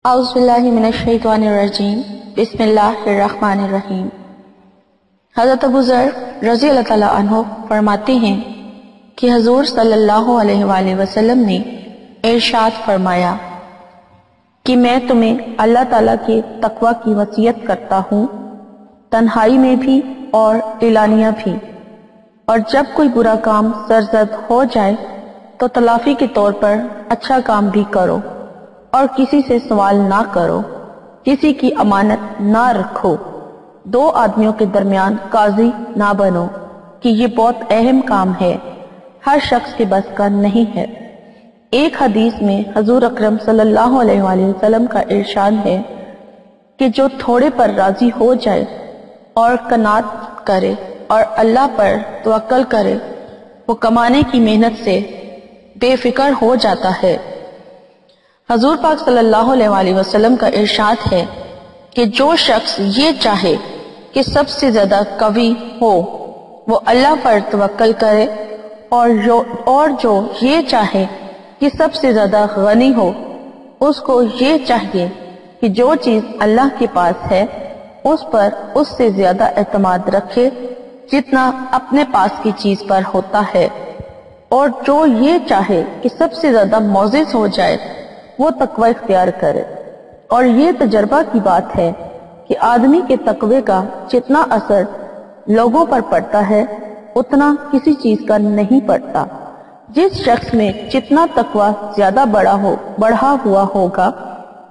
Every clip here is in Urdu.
اعوذ باللہ من الشیطان الرجیم بسم اللہ الرحمن الرحیم۔ حضرت ابو ذر رضی اللہ تعالیٰ عنہ فرماتے ہیں کہ حضور صلی اللہ علیہ وآلہ وسلم نے ارشاد فرمایا کہ میں تمہیں اللہ تعالیٰ کے تقوی کی وصیت کرتا ہوں، تنہائی میں بھی اور اعلانیہ بھی، اور جب کوئی برا کام سرزد ہو جائے تو تلافی کے طور پر اچھا کام بھی کرو، اور کسی سے سوال نہ کرو، کسی کی امانت نہ رکھو، دو آدمیوں کے درمیان قاضی نہ بنو کہ یہ بہت اہم کام ہے، ہر شخص کے بس کا نہیں ہے۔ ایک حدیث میں حضور اکرم صلی اللہ علیہ وآلہ وسلم کا ارشاد ہے کہ جو تھوڑے پر راضی ہو جائے اور قناعت کرے اور اللہ پر توکل کرے، وہ کمانے کی محنت سے بے فکر ہو جاتا ہے۔ حضور پاک صلی اللہ علیہ وآلہ وسلم کا ارشاد ہے کہ جو شخص یہ چاہے کہ سب سے زیادہ قوی ہو وہ اللہ پر توکل کرے، اور جو یہ چاہے کہ سب سے زیادہ غنی ہو اس کو یہ چاہیے کہ جو چیز اللہ کے پاس ہے اس پر اس سے زیادہ اعتماد رکھے جتنا اپنے پاس کی چیز پر ہوتا ہے، اور جو یہ چاہے کہ سب سے زیادہ معزز ہو جائے وہ تقوی اختیار کرے۔ اور یہ تجربہ کی بات ہے کہ آدمی کے تقوی کا جتنا اثر لوگوں پر پڑتا ہے اتنا کسی چیز کا نہیں پڑتا۔ جس شخص میں جتنا تقوی زیادہ بڑھا ہوا ہوگا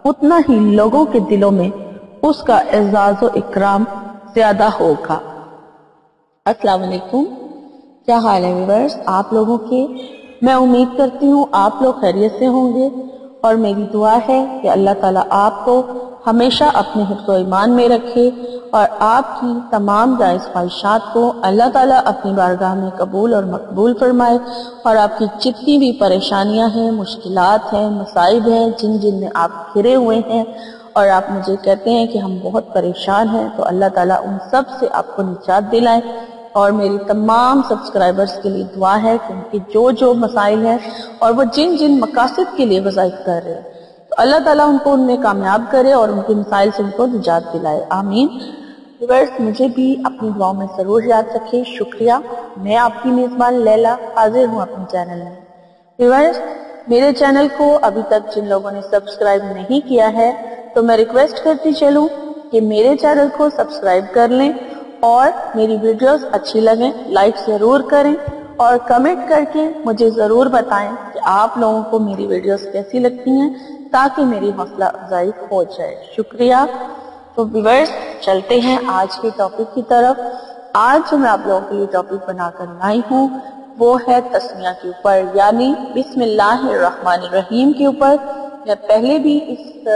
اتنا ہی لوگوں کے دلوں میں اس کا اعزاز و اکرام زیادہ ہوگا۔ السلام علیکم، کیا حال ہے ویورز آپ لوگوں کے؟ میں امید کرتی ہوں آپ لوگ خیریت سے ہوں گے، اور میری دعا ہے کہ اللہ تعالیٰ آپ کو ہمیشہ اپنے حفظ و ایمان میں رکھے اور آپ کی تمام جائز خواہشات کو اللہ تعالیٰ اپنی بارگاہ میں قبول اور مقبول فرمائے، اور آپ کی جتنی بھی پریشانیاں ہیں، مشکلات ہیں، مصائب ہیں، جن میں آپ گھرے ہوئے ہیں اور آپ مجھے کہتے ہیں کہ ہم بہت پریشان ہیں، تو اللہ تعالیٰ ان سب سے آپ کو نجات دلائے۔ اور میری تمام سبسکرائبرز کے لیے دعا ہے کہ ان کی جو مسائل ہیں اور وہ جن مقاصد کے لیے وظائف کر رہے ہیں تو اللہ تعالیٰ ان کو ان میں کامیاب کرے اور ان کے مسائل سے ان کو نجات دلائے، آمین۔ ویورز مجھے بھی اپنی دعاؤں میں ضرور یاد رکھیں، شکریہ۔ میں آپ کی میزبان لیلا حاضر ہوں اپنے چینل میں۔ ویورز میرے چینل کو ابھی تک جن لوگوں نے سبسکرائب نہیں کیا ہے تو میں ریکویسٹ کرتی چلوں کہ میرے چینل کو سبسکرائب کر لیں، اور میری ویڈیوز اچھی لگیں لائک ضرور کریں، اور کمنٹ کر کے مجھے ضرور بتائیں کہ آپ لوگوں کو میری ویڈیوز کیسی لگتی ہیں تاکہ میری حوصلہ افزائی ہو جائے، شکریہ۔ تو ویورز چلتے ہیں آج کے ٹاپک کی طرف۔ آج جو میں آپ لوگوں کے لیے ٹاپک بنا کر لائی ہوں وہ ہے تسمیہ کے اوپر، یعنی بسم اللہ الرحمن الرحیم کے اوپر۔ میں پہلے بھی اس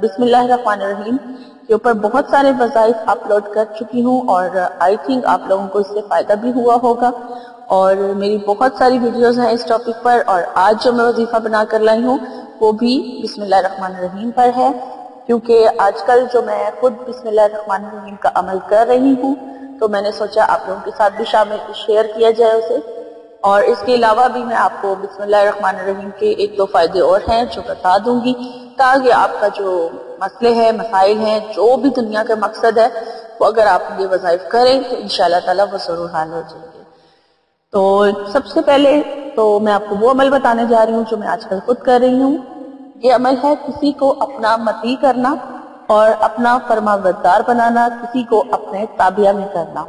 بسم اللہ الرحمن الرحیم کے اوپر بہت سارے وظائف اپلوڈ کر چکی ہوں، اور آئی تھنک آپ لوگوں کو اس سے فائدہ بھی ہوا ہوگا، اور میری بہت ساری ویڈیوز ہیں اس ٹاپک پر، اور آج جو میں وظیفہ بنا کر لائی ہوں وہ بھی بسم اللہ الرحمن الرحیم پر ہے، کیونکہ آج کل جو میں خود بسم اللہ الرحمن الرحیم کا عمل کر رہی ہوں تو میں نے سوچا آپ لوگوں کے ساتھ بھی شیئر کیا جائے اسے۔ اور اس کے علاوہ بھی میں آپ کو بسم اللہ الرحمن الرحیم کے ایک دو فائدے اور ہیں جو بتا دوں گی، تاکہ آپ کا جو مسئلے ہیں، مسائل ہیں، جو بھی دنیا کا مقصد ہے، وہ اگر آپ یہ وظائف کریں تو انشاءاللہ تعالیٰ وہ ضرور حل ہو جائیں گے۔ تو سب سے پہلے تو میں آپ کو وہ عمل بتانے جا رہی ہوں جو میں آج کل خود کر رہی ہوں۔ یہ عمل ہے کسی کو اپنا مطیع کرنا اور اپنا فرما بردار بنانا، کسی کو اپنے تابعہ میں کرنا۔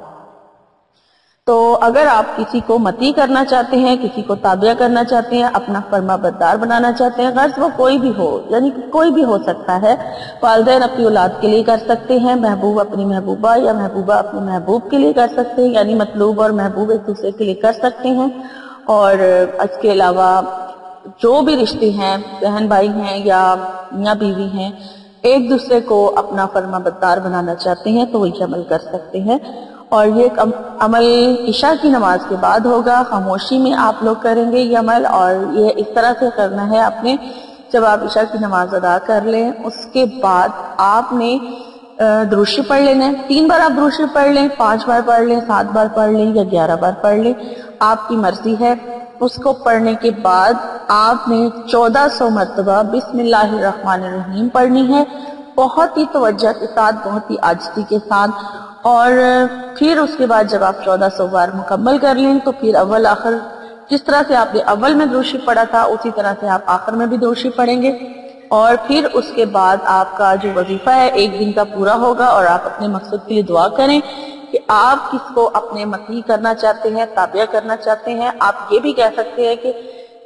تو اگر آپ کسی کو مطیع کرنا چاہتے ہیں، کسی کو تابعہ کرنا چاہتے ہیں، اپنا فرما بردار بنانا چاہتے ہیں، غرض وہ کوئی بھی ہو، یعنی کوئی بھی ہو سکتا ہے، والدین اپنی اولاد کے لیے کر سکتے ہیں، محبوب اپنی محبوبہ یا محبوبہ اپنے محبوب کے لیے کر سکتے ہیں، یعنی مطلوب اور محبوب ایک دوسرے کے لیے کر سکتے ہیں، اور اس کے علاوہ جو بھی رشتے ہیں، بہن بھائی ہیں یا میاں بیوی ہیں، ایک دوسرے کو اپنا فرما بردار بنانا چاہتے ہیں تو وہ یہ عمل کر سکتے ہیں۔ اور یہ عمل عشاء کی نماز کے بعد ہوگا، خاموشی میں آپ لوگ کریں گے یہ عمل، اور یہ اس طرح سے کرنا ہے آپ نے جب آپ عشاء کی نماز ادا کر لیں اس کے بعد آپ نے درود شریف پڑھ لینا ہے۔ 3 بار آپ درود شریف پڑھ لیں، 5 بار پڑھ لیں، 7 بار پڑھ لیں یا 11 بار پڑھ لیں، آپ کی مرضی ہے۔ اس کو پڑھنے کے بعد آپ نے 1400 مرتبہ بسم اللہ الرحمن الرحیم پڑھنی ہے، بہت ہی توجہ کے ساتھ، بہت ہی عاجزی کے ساتھ. اور پھر اس کے بعد جب آپ 1400 بار مکمل کر لیں تو پھر اول آخر جس طرح سے آپ نے اول میں درود شریف پڑھا تھا اسی طرح سے آپ آخر میں بھی درود شریف پڑھیں گے. اور پھر اس کے بعد آپ کا جو وظیفہ ہے ایک دن کا پورا ہوگا. اور آپ اپنے مقصد کے لیے دعا کریں کہ آپ کس کو اپنے مطیع کرنا چاہتے ہیں، تابع کرنا چاہتے ہیں. آپ یہ بھی کہہ سکتے ہیں کہ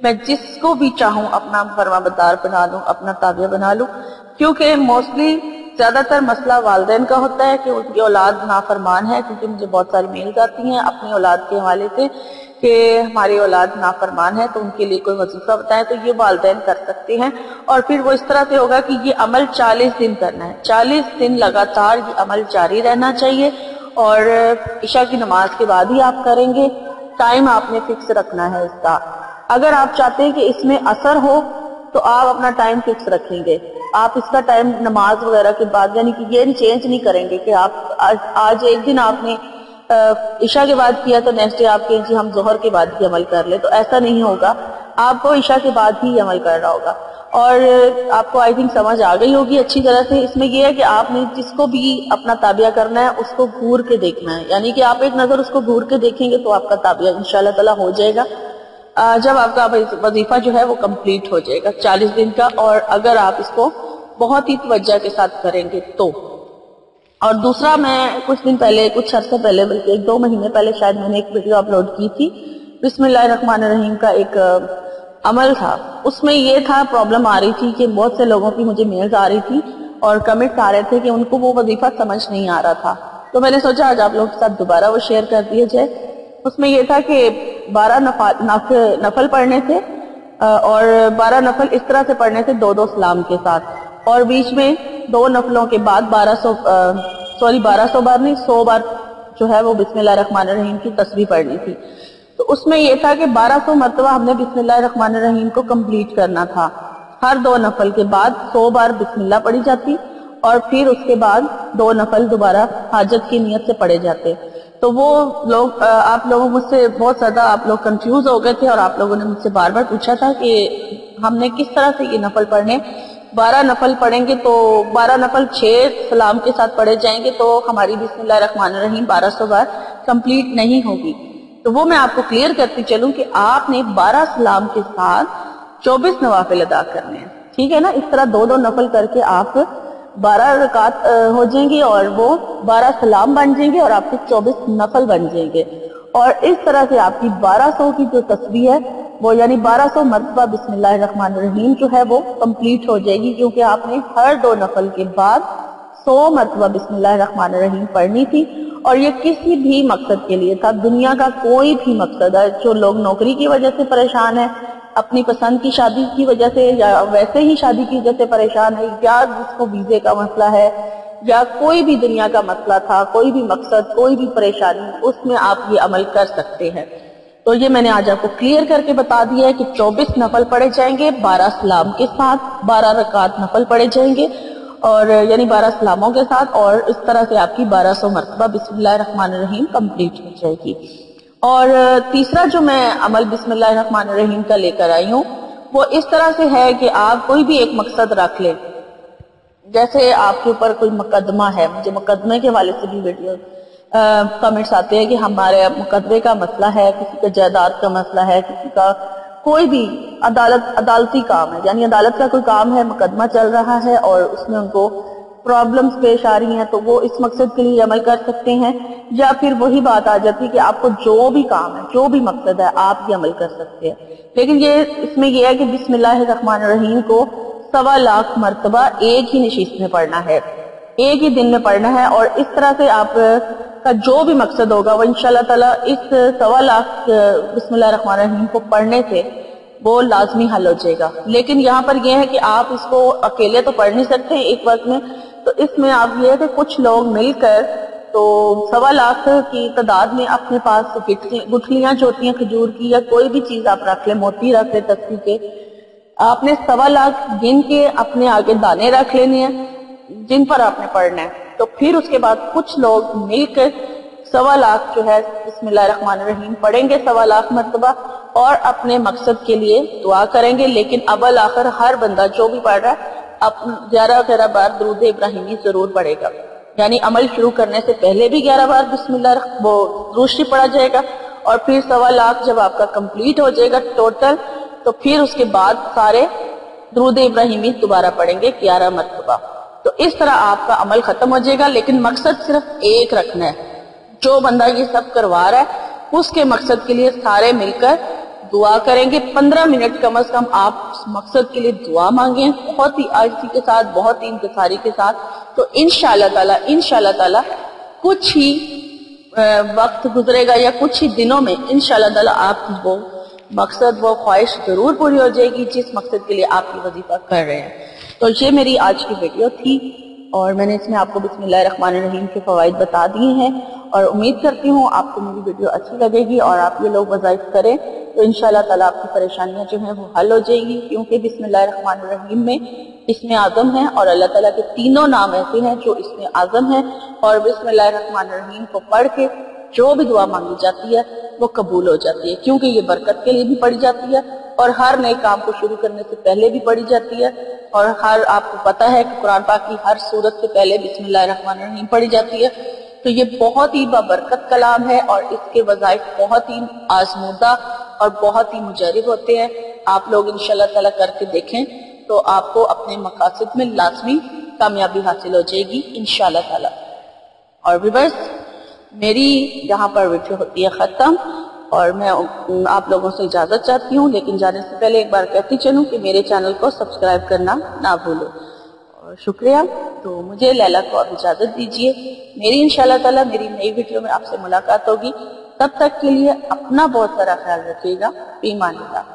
میں جس کو بھی چاہوں اپنا فرما بردار بنا لوں، اپنا تابع بنا لوں، کیونکہ موسٹلی زیادہ تر مسئلہ والدین کا ہوتا ہے کہ ان کی اولاد نافرمان ہے. کیونکہ مجھے بہت ساری میلز آتی ہیں اپنی اولاد کے حوالے سے کہ ہماری اولاد نافرمان ہے، تو ان کے لیے کوئی وظیفہ بتائیں. تو یہ والدین کر سکتے ہیں. اور پھر وہ اس طرح سے ہوگا کہ یہ عمل 40 دن کرنا ہے، 40 دن لگاتار یہ عمل جاری رہنا چاہیے. اور عشاء کی نماز کے بعد ہی آپ کریں گے. ٹائم آپ نے فکس رکھنا ہے اس کا. اگر آپ چاہتے ہیں کہ اس میں اثر ہو تو آپ اپنا ٹائم فکس رکھیں گے. آپ اس کا ٹائم نماز وغیرہ کے بعد، یعنی کہ یہ چینج نہیں کریں گے کہ آپ آج ایک دن آپ نے عشاء کے بعد کیا تو نیکسٹ ڈے آپ کے جی ہم ظہر کے بعد ہی عمل کر لیں. تو ایسا نہیں ہوگا، آپ کو عشاء کے بعد ہی عمل کرنا ہوگا. اور آپ کو آئی تھنک سمجھ آ گئی ہوگی اچھی طرح سے. اس میں یہ ہے کہ آپ نے جس کو بھی اپنا تابعہ کرنا ہے اس کو گھور کے دیکھنا ہے، یعنی کہ آپ ایک نظر اس کو گھور کے دیکھیں گے تو آپ کا تابعہ انشاءاللہ تعالی ہو جائے گا جب آپ کا وظیفہ جو ہے وہ کمپلیٹ ہو جائے گا 40 دن کا. اور اگر آپ اس کو بہت ہی توجہ کے ساتھ کریں گے تو. اور دوسرا، میں کچھ دن پہلے، کچھ عرصے پہلے، بلکہ 1-2 مہینے پہلے شاید میں نے ایک ویڈیو اپلوڈ کی تھی بسم اللہ الرحمن الرحیم کا ایک عمل تھا. اس میں یہ تھا، پرابلم آ رہی تھی کہ بہت سے لوگوں کی مجھے میلز آ رہی تھی اور کمنٹس آ رہے تھے کہ ان کو وہ وظیفہ سمجھ نہیں آ رہا تھا. تو میں نے سوچا آج آپ لوگوں کے ساتھ دوبارہ وہ شیئر کر دیا جائے. اس میں یہ تھا کہ 12 نفل پڑھنے تھے اور 12 نفل اس طرح سے پڑھنے تھے 2-2 سلام کے ساتھ. اور بیچ میں 2 نفلوں کے بعد 1200 بار نہیں، 100 بار جو ہے وہ بسم اللہ الرحمن الرحیم کی تسبیح پڑھنی تھی. تو اس میں یہ تھا کہ 1200 مرتبہ ہم نے بسم اللہ الرحمن الرحیم کو کمپلیٹ کرنا تھا. ہر 2 نفل کے بعد 100 بار بسم اللہ پڑھی جاتی اور پھر اس کے بعد 2 نفل دوبارہ حاجت کی نیت سے پڑھے جاتے. تو وہ لوگ، آپ لوگوں مجھ سے بہت زیادہ آپ لوگ کنفیوز ہو گئے تھے اور آپ لوگوں نے مجھ سے بار بار پوچھا تھا کہ ہم نے کس طرح سے یہ نفل پڑھنے. 12 نفل پڑھیں گے تو 12 نفل 6 سلام کے ساتھ پڑھے جائیں گے تو ہماری بسم اللہ الرحمن الرحیم 1200 بار کمپلیٹ نہیں ہوگی. تو وہ میں آپ کو کلیئر کرتی چلوں کہ آپ نے 12 سلام کے ساتھ 24 نوافل ادا کرنے ہیں. ٹھیک ہے نا؟ اس طرح 2-2 نفل کر کے آپ 12 رکعت ہو جائیں گی اور وہ 12 سلام بن جائیں گے اور آپ کے 24 نفل بن جائیں گے. اور اس طرح سے آپ کی 1200 کی جو تسبیح ہے وہ یعنی 1200 مرتبہ بسم اللہ الرحمن الرحیم جو ہے وہ کمپلیٹ ہو جائے گی، کیونکہ آپ نے ہر 2 نفل کے بعد 100 مرتبہ بسم اللہ الرحمن الرحیم پڑھنی تھی. اور یہ کسی بھی مقصد کے لیے تھا، دنیا کا کوئی بھی مقصد ہے. جو لوگ نوکری کی وجہ سے پریشان ہیں، اپنی پسند کی شادی کی وجہ سے، یا ویسے ہی شادی کی وجہ سے پریشان ہے، یا جس کو ویزے کا مسئلہ ہے، یا کوئی بھی دنیا کا مسئلہ تھا، کوئی بھی مقصد، کوئی بھی پریشانی، اس میں آپ یہ عمل کر سکتے ہیں. تو یہ میں نے آج آپ کو کلیئر کر کے بتا دیا ہے کہ 24 نفل پڑھے جائیں گے 12 سلام کے ساتھ، 12 رکعت نفل پڑھے جائیں گے اور یعنی 12 سلاموں کے ساتھ. اور اس طرح سے آپ کی 1200 مرتبہ بسم اللہ الرحمن الرحیم کمپلیٹ ہو جائے گی. اور تیسرا جو میں عمل بسم اللہ الرحمن الرحیم کا لے کر آئی ہوں وہ اس طرح سے ہے کہ آپ کوئی بھی ایک مقصد رکھ لیں. جیسے آپ کے اوپر کوئی مقدمہ ہے، مجھے مقدمے کے حوالے سے بھی ویڈیو کمنٹس آتے ہیں کہ ہمارے مقدمے کا مسئلہ ہے، کسی کا جائیداد کا مسئلہ ہے، کسی کا کوئی بھی عدالتی کام ہے، یعنی عدالت کا کوئی کام ہے، مقدمہ چل رہا ہے اور اس میں ان کو پرابلمز پیش آ رہی ہیں تو وہ اس مقصد کے لیے عمل کر سکتے ہیں. یا پھر وہی بات آ جاتی کہ آپ کو جو بھی کام ہے، جو بھی مقصد ہے، آپ یہ عمل کر سکتے ہیں. لیکن اس میں یہ ہے کہ بسم اللہ الرحمن الرحیم کو 1.25 لاکھ مرتبہ ایک ہی نشست میں پڑھنا ہے، ایک ہی دن میں پڑھنا ہے. اور اس طرح سے آپ کا جو بھی مقصد ہوگا وہ انشاءاللہ تعالی اس 1.25 لاکھ بسم اللہ الرحمن الرحیم کو پڑھنے سے وہ لازمی حل ہو جائے گا. لیکن یہاں پر یہ ہے کہ آپ اس کو اکیلے تو پڑھ نہیں سکتے ایک وقت میں. تو اس میں آپ یہ ہے کہ کچھ لوگ مل کر تو 1.25 لاکھ کی تعداد میں اپنے پاس گٹھلیاں جو ہوتی ہیں کھجور کی یا کوئی بھی چیز آپ رکھ لیں، موتی رکھ لیں تسبیح کے. آپ نے 1.25 لاکھ گن کے اپنے آگے دانے رکھ لینے ہیں جن پر آپ نے پڑھنا ہے. تو پھر اس کے بعد کچھ لوگ مل کر 1.25 لاکھ جو ہے بسم اللہ الرحمن الرحیم پڑھیں گے 1.25 لاکھ مرتبہ. اور اپنے مقصد کے لیے دعا کریں گے، لیکن اول آخر ہر بندہ جو بھی پڑھ رہا ہے 11 بار درود ابراہیمی ضرور پڑھے گا، یعنی عمل شروع کرنے سے پہلے بھی 11 بار بسم اللہ درود شریف پڑھا جائے گا، اور پھر 1.25 لاکھ جب آپ کا کمپلیٹ ہو جائے گا ٹوٹل، تو پھر اس کے بعد سارے درود ابراہیمی دوبارہ پڑھیں گے 11 مرتبہ۔ تو اس طرح آپ کا عمل ختم ہو جائے گا، لیکن مقصد صرف ایک رکھنا ہے۔ جو بندہ یہ سب کروا رہا ہے اس کے مقصد کے لیے سارے مل کر دعا کریں گے۔ 15 منٹ کم از کم آپ اس مقصد کے لیے دعا مانگیں، بہت ہی عاجزی کے ساتھ، بہت ہی انکساری کے ساتھ، تو انشاءاللہ تعالی کچھ ہی وقت گزرے گا یا کچھ ہی دنوں میں انشاءاللہ تعالی آپ کی وہ مقصد، وہ خواہش ضرور پوری ہو جائے گی جس مقصد کے لیے آپ یہ وظیفہ کر رہے ہیں۔ تو یہ میری آج کی ویڈیو تھی، اور میں نے اس میں آپ کو بسم اللہ الرحمن الرحیم کے فوائد بتا دیے ہیں، اور امید کرتی ہوں آپ کو میری ویڈیو اچھی لگے گی اور آپ یہ لوگ وظائف کریں تو انشاءاللہ تعالیٰ آپ کی پریشانیاں جو ہیں وہ حل ہو جائے گی، کیونکہ بسم اللہ الرحمن الرحیم میں اسم اعظم ہے، اور اللہ تعالیٰ کے تینوں نام ایسے ہیں جو اسم اعظم ہیں، اور بسم اللہ الرحمن الرحیم کو پڑھ کے جو بھی دعا مانگی جاتی ہے وہ قبول ہو جاتی ہے، کیونکہ یہ برکت کے لیے بھی پڑھی جاتی ہے اور ہر نئے کام کو شروع کرنے سے پہلے بھی پڑھی جاتی ہے، اور آپ کو پتہ ہے کہ قرآن پاک کی ہر سورت سے پہلے بسم اللہ الرحمن الرحیم پڑھی جاتی ہے۔ تو یہ بہت ہی بابرکت کلام ہے، اور اس کے وظائف بہت ہی آزمودہ اور بہت ہی مجرب ہوتے ہیں۔ آپ لوگ انشاءاللہ تعالیٰ کر کے دیکھیں تو آپ کو اپنے مقاصد میں لازمی کامیابی حاصل ہو جائے گی انشاءاللہ تعالیٰ۔ اور ویورز، میری یہاں پر ویڈیو ہوتی ہے ختم، اور میں آپ لوگوں سے اجازت چاہتی ہوں، لیکن جانے سے پہلے ایک بار کہتی چلوں کہ میرے چینل کو سبسکرائب کرنا نہ بھولو، اور شکریہ۔ تو مجھے لیلا کو اب اجازت دیجیے، میری انشاءاللہ تعالیٰ میری نئی ویڈیو میں آپ سے ملاقات ہوگی، تب تک کے لیے اپنا بہت سارا خیال رکھیے گا۔ فی امان اللہ۔